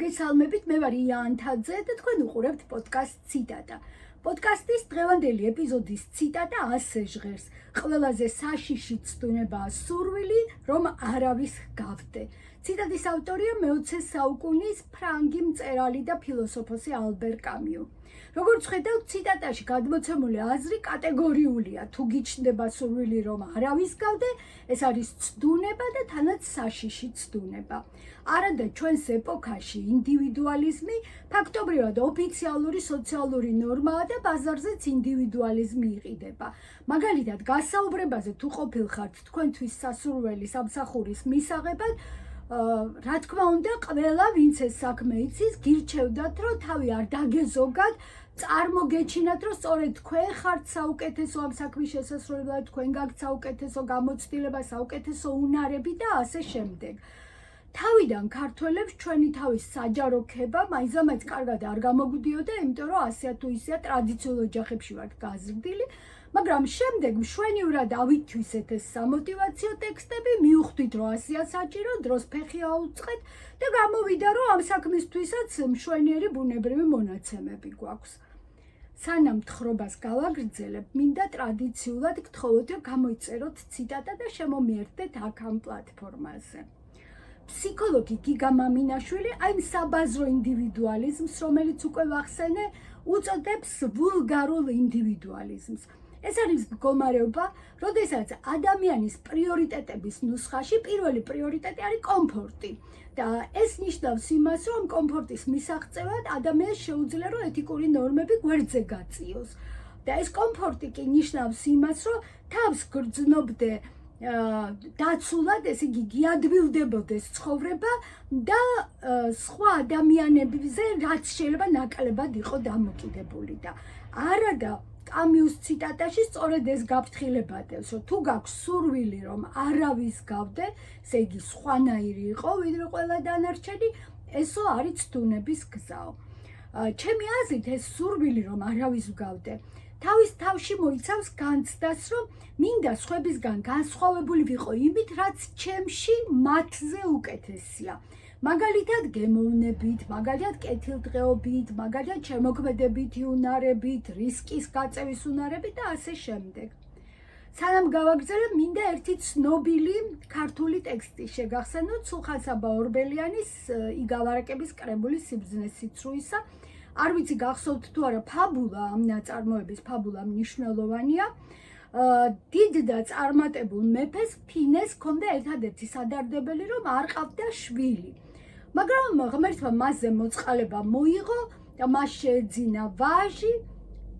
მოგესალმებით, მე ვარ იანთაძე და თქვენ უყურებთ პოდკასტ ციტატა. პოდკასტის დღევანდელი ეპიზოდის ციტატა ასე ჟღერს: ყველაზე საშიში ცდუნებაა სურვილი, რომ არავის გავდე. ციტატის ავტორია მე-20 საუკუნის ფრანგი მწერალი და ფილოსოფოსი ალბერ კამიუ. როგორც ხედავთ, ციტატაში გადმოცემული აზრი კატეგორიულია. თუ გიჩნდება სურვილი, რომ არავის გავდე, ეს არის ცდუნება და თანაც საშიში ცდუნება. არადა ჩვენს ეპოქაში ინდივიდუალიზმი ფაქტობრივად ოფიციალური სოციალური ნორმაა და ბაზარზეც ინდივიდუალიზმი იყიდება. მაგალითად, გასაუბრებაზე თუ ყოფილხართ თქვენთვის სასურველი სამსახურის მისაღებად, რა თქმა უნდა, ყველა ვინც ეს საქმე იცის, გირჩევდათ, რომ თავი არ დაგეზოგათ, წარმოგეჩინათ, რომ სწორედ თქვენ ხართ საუკეთესო ამ საქმის შესასრულებლად, თქვენ გაქვთ საუკეთესო გამოცდილება, საუკეთესო უნარები და ასე შემდეგ. თავიდან ქართველებს ჩვენი თავის საჯარო ქება მაინც კარგად არ გამოგვდიოდა, იმიტომ რომ ასეა თუ ისეა ტრადიციულ ოჯახებში ვართ გაზრდილი, მაგრამ შემდეგ მშვენივრად ავითვისეთ ეს სამოტივაციო ტექსტები, მივხვდით, რომ ასეა საჭირო, დროს ფეხი აუწყეთ და გამოვიდა, რომ ამ საქმისთვისაც მშვენიერი ბუნებრივი მონაცემები გვაქვს. სანამ თხრობას გავაგრძელებ, მინდა ტრადიციულად გთხოვოთ, რომ გამოიწეროთ ციტატა და შემომიერთდეთ აქ ამ პლატფორმაზე. ფსიქოლოგი გიგა მამინაშვილი აი საბაზრო ინდივიდუალიზმს, რომელიც უკვე ვახსენე, უწოდებს ვულგარულ ინდივიდუალიზმს. ეს არის მდგომარეობა, როდესაც ადამიანის პრიორიტეტების ნუსხაში პირველი პრიორიტეტი არის კომფორტი. და ეს ნიშნავს იმას, რომ კომფორტის მისაღწევად ადამიანს შეუძლია, რომ ეთიკური ნორმები გვერდზე გაწიოს. და ეს კომფორტი კი ნიშნავს იმას, რომ თავს გრძნობდე დაცულად, ესე იგი გიადვილდებოდეს ცხოვრება და სხვა ადამიანებზე რაც შეიძლება ნაკლებად იყო დამოკიდებული და არადა კამიუს ციტატაში სწორედ ეს გაფრთხილებადებს, რომ თუ გაქვს სურვილი, რომ არავის გავდე, ესე იგი სხვანაირი იყო, ვიდრე ყველა დანარჩენი, ესო არის ცდუნების გზაო. ჩემი აზრით ეს სურვილი, რომ არავის გავდე, თავის თავში მოიცავს განცდას, რომ მინდა სხვებისგან განსხვავებული ვიყო იმით, რაც ჩემში მათზე უკეთესია. მაგალითად გემოვნებით, მაგალითად კეთილდღეობით, მაგალითად შემოქმედებითი უნარებით, რისკის გაწევის უნარებით და ასე შემდეგ. სანამ გავაგრძელებ, მინდა ერთი ცნობილი ქართული ტექსტი შეგახსენოთ სულხან-საბა ორბელიანის იგავ-არაკების კრებულის სიბრძნეს სიცრუისა. არ ვიცი გახსოვთ თუ არა, ფაბულა ამ ნაწარმოების ფაბულა მნიშვნელოვანია. დიდ და წარმატებულ მეფეს ფინეს ჰქონდა ერთადერთი სადარდებელი, რომ არ ყავდა შვილი. მაგრამ ღმერთმა მასზე მოწყალება მოიღო და მას შეეძინა ვაჟი,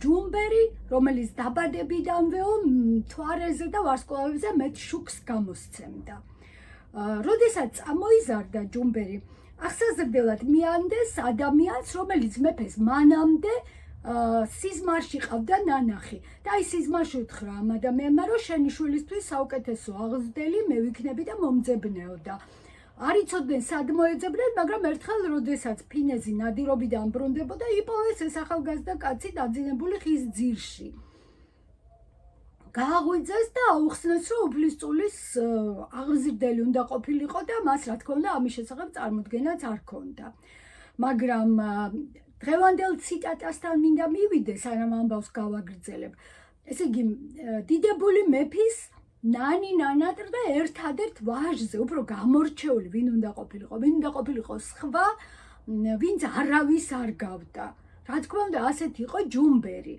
ჯუმბერი, რომელიც დაბადებიდანვეო მთვარეზე და ვარსკვლავებზე მეტ შუქს გამოსცემდა. როდესაც წამოიზარდა ჯუმბერი, აღსაზრდელად მიანდეს ადამიანს, რომელიც მეფეს მანამდე სიზმარში ყავდა ნანახი. და აი სიზმარში უთხრა ამ ადამიანმა, რომ შენი შვილისთვის საუკეთესო აღზრდელი მე ვიქნები და მომძებნეო და არ იცოდნენ სად მოეძებნენ, მაგრამ ერთხელ როდესაც ფინეზი ნადირობიდან ბრუნდებოდა, იპოვეს ეს ახალგაზრდა კაცი დაძინებული ხის ძირში. გააღვიძეს და აუხსნეს, რომ უფლისწულის აღზრდელი უნდა ყოფილიყო და მას რა თქმა უნდა ამის შესახებ წარმოდგენაც არ ჰქონდა. მაგრამ დღევანდელ ციტატასთან მინდა მივიდე, სანამ ამბავს გავაგრძელებ. ესე იგი, დიდებული მეფის ნანი ნანატრ და ერთადერთ ვაჟზე, უფრო გამორჩეული ვინ უნდა ყოფილიყო, ვინ უნდა ყოფილიყო სხვა, ვინც არავის არ გავდა. რა თქმა უნდა, ასეთი იყო ჯუმბერი.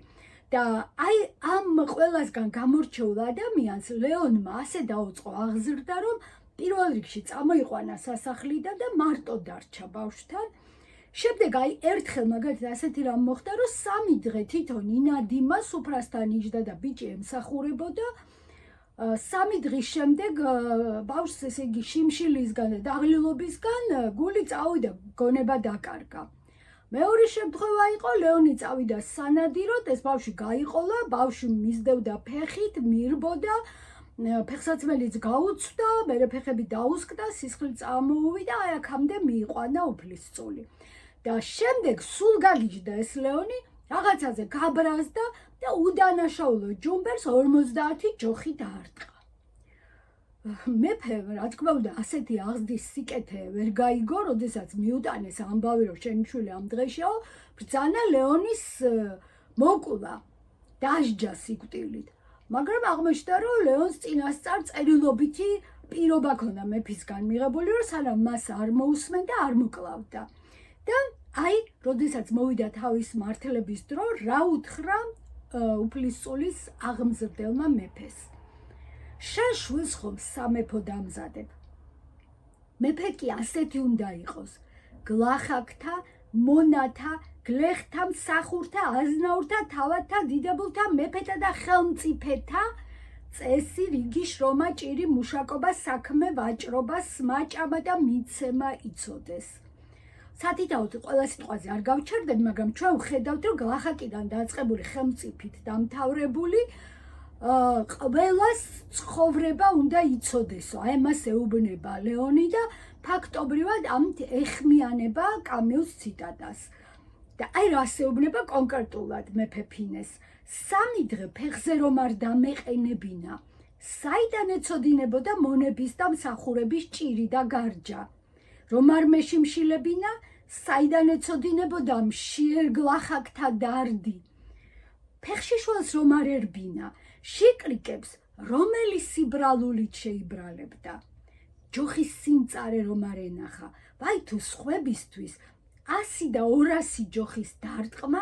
და აი ამ ყველასგან გამორჩეულ ადამიანს ლეონმა ასე დაუწყო აღზრდა, რომ პირველ რიგში წამოიყვანა სასახლიდან და მარტო დარჩა ბავშვთან. შემდეგ აი ერთხელ მაგალითად ასეთი რამ მოხდა, რომ 3 დღე თვითონ ინადი სუფრასთან იჯდა და ბიჭი ემსახურებოდა. 3 დღის შემდეგ ბავშვს, ესე იგი შიმშილისგან და დაღლილობისგან გული წავიდა, გონება დაკარგა. მეორე შემთხვევა იყო, ლეონი წავიდა სანადიროდ, ეს ბავშვი გაიყოლა, ბავშვი მისდევდა ფეხით, მირბოდა, ფეხსაცმელიც გაუცვდა, მერე ფეხები დაუსკდა, სისხლი წამოუვიდა, აი აქამდე მიიყვანა უფლისწული. და შემდეგ სულ გაგიჯდა ეს ლეონი, რაღაცაზე გაბრაზდა და უდანაშაულო ჯუმბერს 50 ჯოხი დაარტყა. მეფე, რა თქმა უნდა, ასეთი აღზრდის სიკეთე ვერ გაიგო, როდესაც მიუტანეს ამბავი, რომ შენიშვილი ამ დღეშიო, ბრძანა ლეონის მოკულა, დასჯა სიკვდილით. მაგრამ აღმოჩნდა, რომ ლეონს წინასწარ წერილობითი პირობა ჰქონდა მეფისგან მიღებული, რომ სანამ მას არ მოусმენდა, არ მოკლავდა. და აი, როდესაც მოვიდა თავის მართლების დრო, რა უთხრა უფლისწულის აღმზრდელმა მეფეს. შენ შვილს ხომ სამეფო დამზადებ. მეფე კი ასეთი უნდა იყოს, გლახაკთა, მონათა, გლეხთა, მსახურთა, აზნაურთა, თავადთა, დიდებულთა, მეფეთა და ხელმწიფეთა წესი, რიგი, შრომა, ჭირი, მუშაკობა, საქმე, ვაჭრობა, სმაჭამა და მიცემა იცოდეს. სათითაოდ ყველა სიტყვაზე არ გავჩერდები, მაგრამ ჩვენ ვხედავთ, რომ გლახაკიდან დაწყებული ხელმწიფით დამთავრებული ყველას ცხოვრება უნდა იცოდესო. აი მას ეუბნება ლეონი და ფაქტობრივად ამით ეხმიანება კამიუს ციტატას. და აი რას ეუბნება კონკრეტულად მეფე ფინეს. სამი დღე ფეხზე რომ არ დამეყენებინა, საიდან ეცოდინებოდა მონების და მსახურების ჭირი და გარჯა. რომ არ მეშიმშილებინა, საიდან ეცოდინებოდა მშიერ გლახაკთა დარდი. ფეხში შველს რომ არ ერბინა, შიკრიკებს რომელი სიბრალულით შეიბრალებდა. ჯოხის სიმწარე რომ არ ენახა, ვაი თუ სხვებისთვის 100 და 200 ჯოხის დარტყმა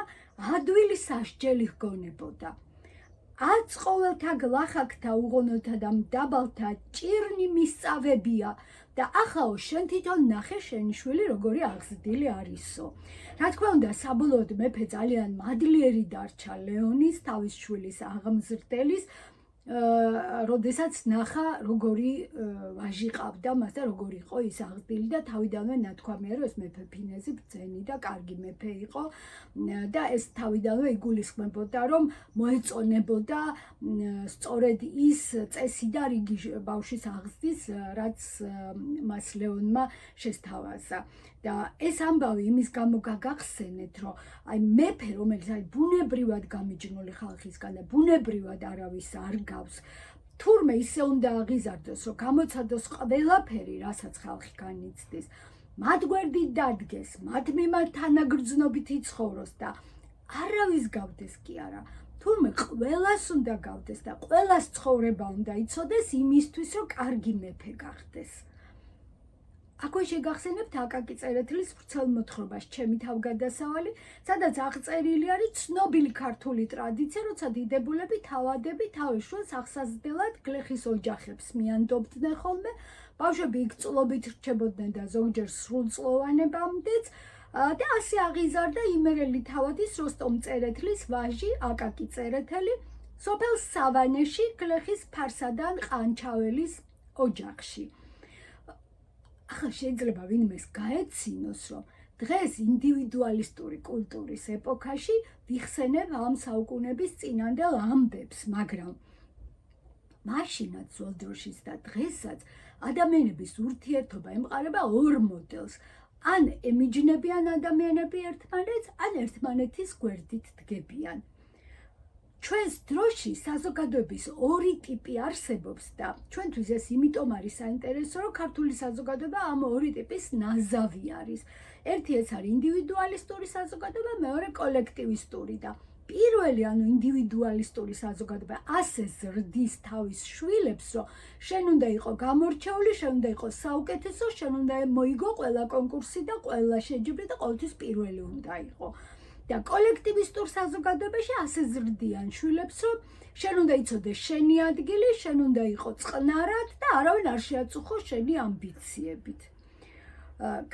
ადვილი სასჯელი ჰგონებოდა. აც ყოველთა გლახაკთა უღონოთა და მდაბალთა ჭირნი მისწავებია და ახაო შენ თვითონ ნახე შენი შვილი როგორი აღზრდილი არისო. რა თქმა უნდა, საბოლოოდ მეფე ძალიან მადლიერი დარჩა ლეონის, თავის შვილის აღმზრდელის, როდესაც ნახა როგორი ვაჟი ყავდა მას და როგორი იყო ის აღზრდილი და თავიდანვე ნათქვამია, რომ ეს მეფე ფინეზი ბრძენი და კარგი მეფე იყო და ეს თავიდანვე იგულისხმებოდა, რომ მოეწონებოდა სწორედ ის წესი და რიგი ბავშვის აღზრდის, რაც მას ლეონმა შესთავაზა. და ეს ამბავი იმის გამო გაგახსენეთ, რომ აი მეფე, რომელიც არის ბუნებრივად გამიჯნული ხალხისგან და ბუნებრივად არავის არ გავს, თურმე ისე უნდა აღიზარდოს, რომ გამოცადოს ყველაფერი, რასაც ხალხი განიცდის, მათ გვერდით დადგეს, მათ მიმართ თანაგრძნობით იცხოვროს და არავის გავდეს კი არა. თურმე ყველას უნდა გავდეს და ყველას ცხოვრება უნდა იცოდეს იმისთვის, რომ კარგი მეფე გახდეს. აქვე შეგახსენებთ აკაკი წერეთლის ვრცელ მოთხრობას ჩემი თავგადასავალი, სადაც აღწერილი არის ცნობილი ქართული ტრადიცია, როცა დიდებულები, თავადები თავის შვილს აღსაზრდელად გლეხის ოჯახებს მიანდობდნენ ხოლმე, ბავშვები იქ წლობით რჩებოდნენ და ზოგჯერ სრულწლოვანებამდეც და ასე აღიზარდა იმერელი თავადის როსტომ წერეთლის ვაჟი აკაკი წერეთელი სოფელ სავანეში გლეხის ფარსადან ყანჩაველის ოჯახში. ახლა შეიძლება ვინმეს გაეცინოს, რომ დღეს ინდივიდუალისტური კულტურის ეპოქაში ვიხსენებ ამ საუკუნების წინანდელ ამბებს, მაგრამ მაშინაც ძველ დროშიც და დღესაც ადამიანების ურთიერთობა ემყარება ორ მოდელს. ან ემიჯნებიან ადამიანები ერთმანეთს, ან ერთმანეთის გვერდით დგებიან. ჩვენს დროში საზოგადოების ორი ტიპი არსებობს და ჩვენთვის ეს იმიტომ არის საინტერესო, რომ ქართული საზოგადოება ამ ორი ტიპის ნაზავი არის. ერთი ეს არის ინდივიდუალისტური საზოგადოება, მეორე კოლექტივისტური და პირველი, ანუ ინდივიდუალისტური საზოგადოება ასე ზრდის თავის შვილებს, რომ შენ უნდა იყო გამორჩეული, შენ უნდა იყო საუკეთესო, შენ უნდა მოიგო ყველა კონკურსი და ყველა შეჯიბრი და ყოველთვის პირველი უნდა იყო. და კოლექტივისტურ საზოგადოებაში ასე ზრდიან შვილებს, რომ შენ უნდა იცოდეს შენი ადგილი, შენ უნდა იყო წყნარად და არავინ არ შეაწუხო შენი ამბიციებით.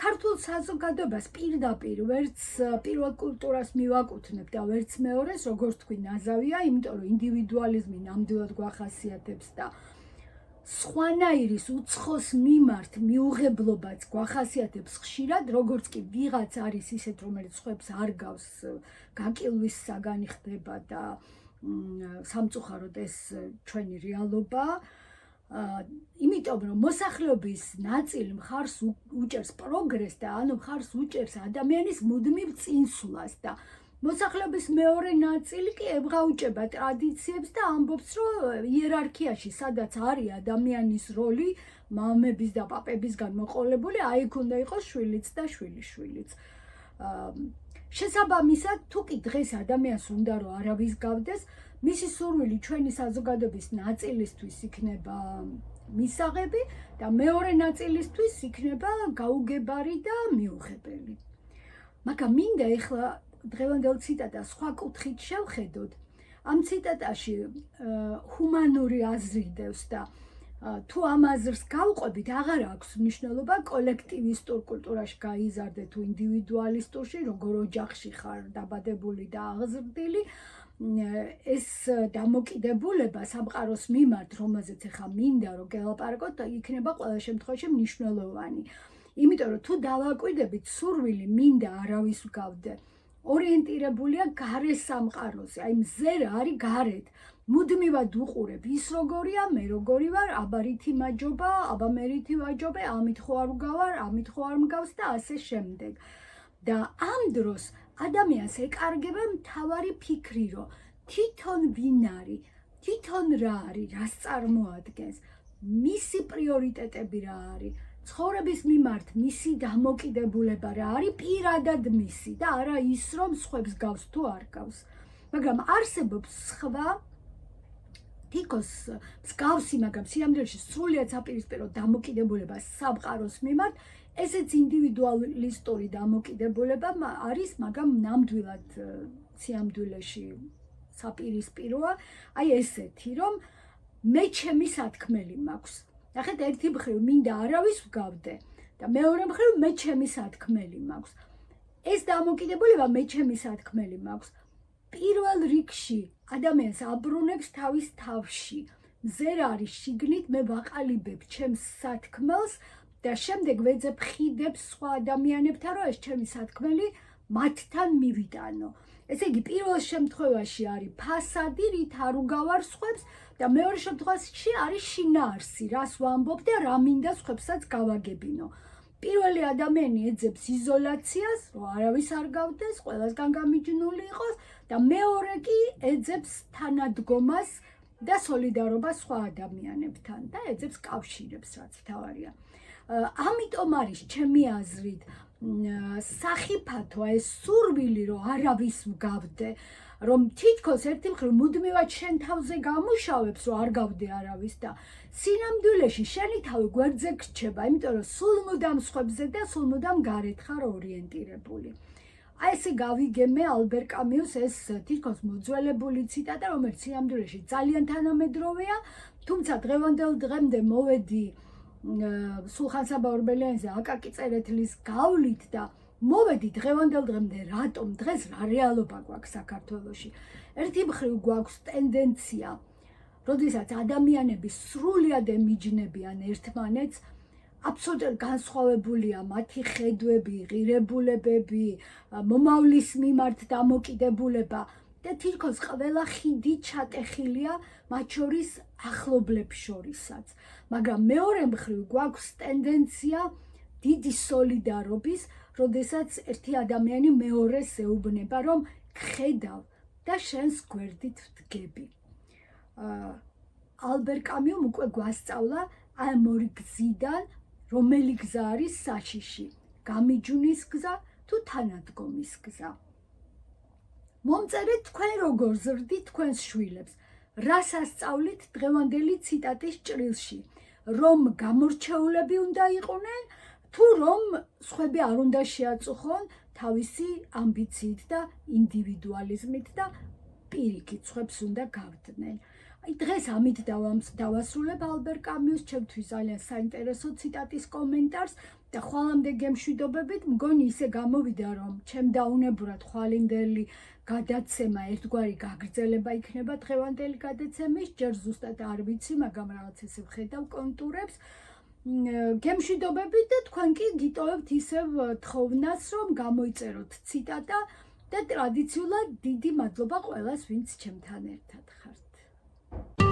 ქართულ საზოგადოებას პირდაპირ ვერც პირველ კულტურას მივაკუთვნებ და ვერც მეორეს, როგორც თქვი, ნაზავია, იმიტომ რომ ინდივიდუალიზმი ნამდვილად გვახასიათებს და სხვანაირის უცხოს მიმართ მიუღებლობაც გვახასიათებს ხშირად, როგორც კი ვიღაც არის ისეთ, რომელიც სხვებს არ გავს, გაკილვის საგანი ხდება და სამწუხაროდ ეს ჩვენი რეალობაა. იმიტომ რომ მოსახლეობის ნაწილი მხარს უჭერს პროგრესს და ანუ მხარს უჭერს ადამიანის მუდმივ წინსვლას და მოსახლეობის მეორე ნაწილი კი ებღაუჭება ტრადიციებს და ამბობს, რომ იერარქიაში, სადაც არის ადამიანის როლი, მამების და პაპებისგან მოყოლებული, აიქ უნდა იყოს შვილიც და შვილიშვილიც. შესაბამისად, თუ კი დღეს ადამიანს უნდა რომ არავის გავდეს, მისი სურვილი ჩვენი საზოგადოების ნაწილისთვის იქნება მისაღები და მეორე ნაწილისთვის იქნება გაუგებარი და მიუღებელი. მაგრამ მინდა ეხლა დღევანდელ ციტატას სხვა კუთხით შევხედოთ. ამ ციტატაში ჰუმანური აზრი დევს და თუ ამ აზრს გავყვებით, აღარ აქვს მნიშვნელობა კოლექტივისტურ კულტურაში გაიზარდე თუ ინდივიდუალისტურში, როგორ ოჯახში ხარ დაბადებული და აღზრდილი, ეს დამოკიდებულება სამყაროს მიმართ, რომელზეც ახლა მინდა რომ გელაპარაკოთ, იქნება ყველა შემთხვევაში მნიშვნელოვანი. იმიტომ რომ თუ დავაკვირდებით, სურვილი მინდა არავის გავდე, ორიენტირებულია გარე სამყაროზე, აი მზე რა არის გარეთ. მუდმივად უყურებ ის როგორია, მე როგორი ვარ, აბა რითი მაჯობა, აბა მე რითი ვაჯობე, ამით ხო არ ვგავარ, ამით ხო არ მგავს და ასე შემდეგ. და ამ დროს ადამიანს ეკარგება მთავარი ფიქრი, რომ თვითონ ვინ არის, თვითონ რა არის, რას წარმოადგენს, მისი პრიორიტეტები რა არის, ცხოვრების მიმართ მისი დამოკიდებულება რა არის, პირადად მისი და არა ის, რომ სხვებს გავს თუ არ გავს. მაგრამ არსებობს სხვა თითქოს მსგავსი, მაგრამ სიამოვნებაში სრულიად საპირისპირო დამოკიდებულება სამყაროს მიმართ, ესეც ინდივიდუალისტური დამოკიდებულება არის, მაგრამ ნამდვილად სიამდვილეში საპირისპიროა, აი ესეთი, რომ მე ჩემი სათქმელი მაქვს. ნახეთ, ერთი მხრივ მინდა არავის ვგავდე და მეორე მხრივ მე ჩემი სათქმელი მაქვს. ეს დამოკიდებულება მე ჩემი სათქმელი მაქვს. პირველ რიგში ადამიანს აბრუნებს თავის თავში. მზე რა არის შიგნით, მე ვაყალიბებ ჩემს სათქმელს და შემდეგ ვეძებ ხიდებს სხვა ადამიანებთან, რომ ეს ჩემი სათქმელი მათთან მივიტანო. ესე იგი, პირველ შემთხვევაში არის ფასადი, რით არ უგავარ სხვებს და მეორე შემთხვევაში არის შინაარსი, რას ვამბობ და რა მინდა სხვებსაც გავაგებინო. პირველი ადამიანი ეძებს იზოლაციას, რომ არავის არ გავდეს, ყველასგან გამიჯნული იყოს და მეორე კი ეძებს თანადგომას და სოლიდარობას სხვა ადამიანებთან და ეძებს კავშირებს, რაც მთავარია. ამიტომ არის ჩემი აზრით სახიფათო ეს სურვილი, რომ არავის ვგავდე, რომ თითქოს ერთი მხრივ მუდმივად შენ თავზე გამუშავებს, რომ არ გავდე არავის და სინამდვილეში შენი თავი გვერდზე გრჩება, იმიტომ რომ სულ მუდამ სხვებზე და სულ მუდამ გარეთ ხარ ორიენტირებული. აი ესე გავიგე მე ალბერ კამიუს ეს თითქოს მოძველებული ციტატა, რომელიც სინამდვილეში ძალიან თანამედროვეა, თუმცა დღევანდელ დღემდე მოვედი სულხან-საბა ორბელიანზე აკაკი წერეთლის გავლით და მოვედი დღევანდელ დღემდე რატომ დღეს რა რეალობა გვაქვს საქართველოში. ერთი მხრივ გვაქვს ტენდენცია, როდესაც ადამიანები სრულიად ემიჯნებიან ერთმანეთს, აბსოლუტურად განსხვავებულია მათი ხედვები, ღირებულებები, მომავლის მიმართ დამოკიდებულება და თითქოს ყველა ხიდი ჩატეხილია მათ შორის ახლობლებს შორისაც. მაგრამ მეორე მხრივ გვაქვს ტენდენცია დიდი სოლიდარობის, როდესაც ერთი ადამიანი მეორეს ეუბნება, რომ გხედავ და შენს გვერდით ვდგები. ალბერ კამიუმ უკვე გვასწავლა ამ ორი გზიდან, რომელი გზა არის საშიში, გამიჯვნის გზა თუ თანადგომის გზა. მომწერეთ თქვენ როგორ ზრდით თქვენს შვილებს, რას ასწავლით დღევანდელი ციტატის ჭრილში, რომ გამორჩეულები უნდა იყვნენ, თუ რომ სხვები არ უნდა შეაწუხონ თავისი ამბიციით და ინდივიდუალიზმით და პირიქით სხვებს უნდა გავდნენ. აი დღეს ამით დავასრულებ ალბერ კამიუს ჩემთვის ძალიან საინტერესო ციტატის კომენტარს და ხვალამდე გემშვიდობებით, მგონი ისე გამოვიდა, რომ ჩემ დაუნებურად ხვალინდელი გადაცემა ერთგვარი გაგრძელება იქნება დღევანდელი გადაცემის, ჯერ ზუსტად არ ვიცი, მაგრამ რაღაც ესე ვხედავ კონტურებს. გემშვიდობებით და თქვენ კი გიტოვებთ ისევ თხოვნას, რომ გამოიწეროთ ციტატა და ტრადიციულად დიდი მადლობა ყველას, ვინც ჩემთან ერთად ხართ.